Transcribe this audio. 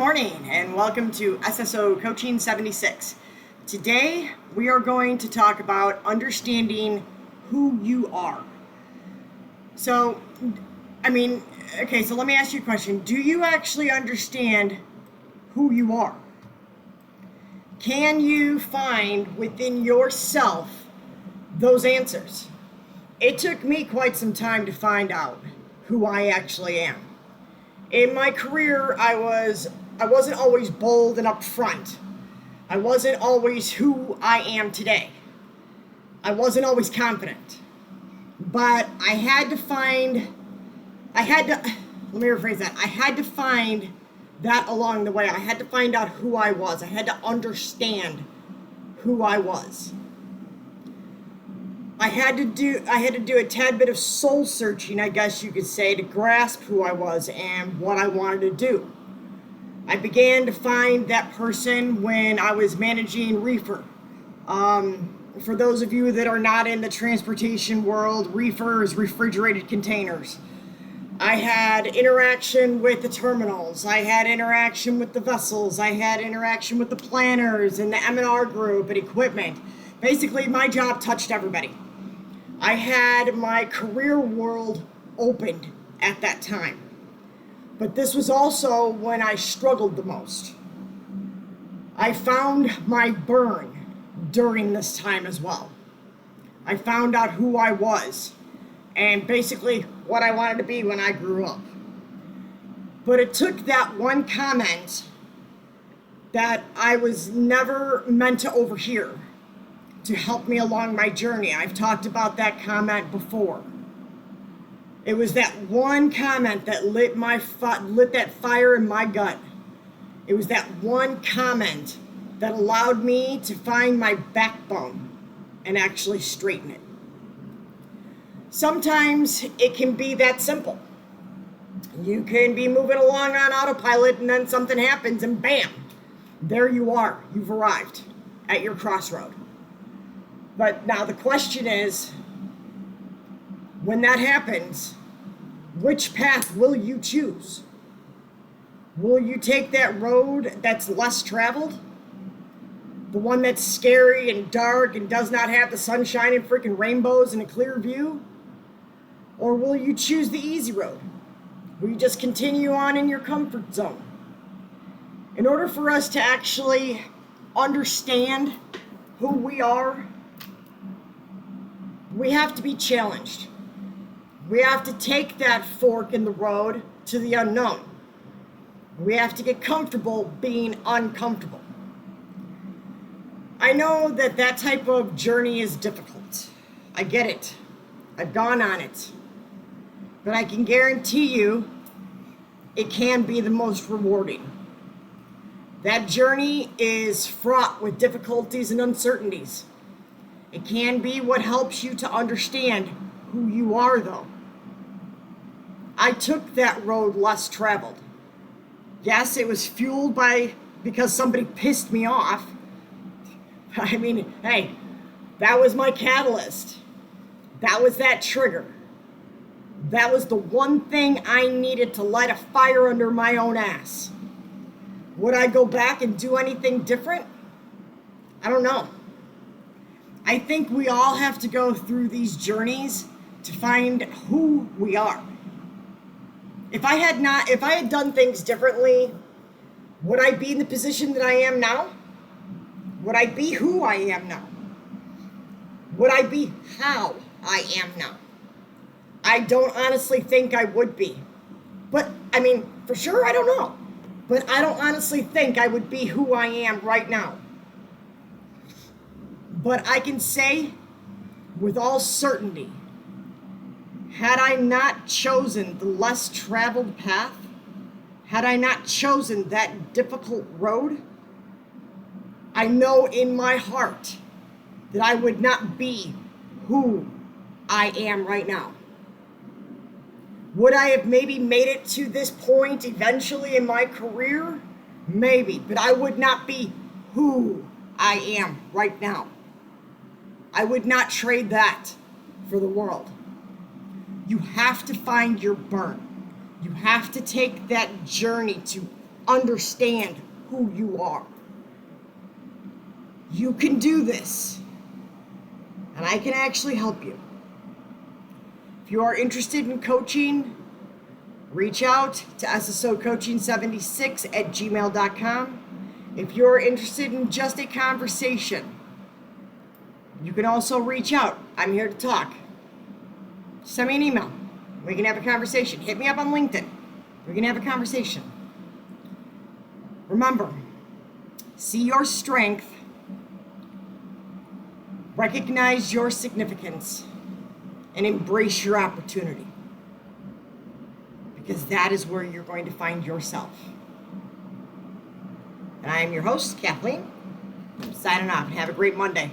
morning and welcome to SSO Coaching 76. Today we are going to talk about understanding who you are. So let me ask you a question. Do you actually understand who you are? Can you find within yourself those answers? It took me quite some time to find out who I actually am. In my career, I wasn't always bold and upfront. I wasn't always who I am today. I wasn't always confident. But I had to find that along the way. I had to find out who I was. I had to understand who I was. I had to do a tad bit of soul searching, I guess you could say, to grasp who I was and what I wanted to do. I began to find that person when I was managing reefer. For those of you that are not in the transportation world, reefer is refrigerated containers. I had interaction with the terminals. I had interaction with the vessels. I had interaction with the planners and the M&R group and equipment. Basically, my job touched everybody. I had my career world opened at that time. But this was also when I struggled the most. I found my burn during this time as well. I found out who I was and basically what I wanted to be when I grew up. But it took that one comment that I was never meant to overhear to help me along my journey. I've talked about that comment before. It was that one comment that lit that fire in my gut. It was that one comment that allowed me to find my backbone and actually straighten it. Sometimes it can be that simple. You can be moving along on autopilot and then something happens and bam, there you are. You've arrived at your crossroad. But now the question is, when that happens, which path will you choose? Will you take that road that's less traveled? The one that's scary and dark and does not have the sunshine and freaking rainbows and a clear view? Or will you choose the easy road? Will you just continue on in your comfort zone? In order for us to actually understand who we are, we have to be challenged. We have to take that fork in the road to the unknown. We have to get comfortable being uncomfortable. I know that type of journey is difficult. I get it. I've gone on it. But I can guarantee you it can be the most rewarding. That journey is fraught with difficulties and uncertainties. It can be what helps you to understand who you are, though. I took that road less traveled. Yes, it was fueled because somebody pissed me off. I mean, hey, that was my catalyst. That was that trigger. That was the one thing I needed to light a fire under my own ass. Would I go back and do anything different? I don't know. I think we all have to go through these journeys to find who we are. If I had done things differently, would I be in the position that I am now? Would I be who I am now? Would I be how I am now? I don't honestly think I would be. But, for sure, I don't know. But I don't honestly think I would be who I am right now. But I can say with all certainty, had I not chosen the less traveled path, had I not chosen that difficult road, I know in my heart that I would not be who I am right now. Would I have maybe made it to this point eventually in my career? Maybe, but I would not be who I am right now. I would not trade that for the world. You have to find your burn. You have to take that journey to understand who you are. You can do this, and I can actually help you. If you are interested in coaching, reach out to SSOcoaching76@gmail.com. If you're interested in just a conversation, you can also reach out. I'm here to talk. Send me an email. We can have a conversation. Hit me up on LinkedIn. We can have a conversation. Remember, see your strength, recognize your significance, and embrace your opportunity. Because that is where you're going to find yourself. And I am your host, Kathleen. I'm signing off, and have a great Monday.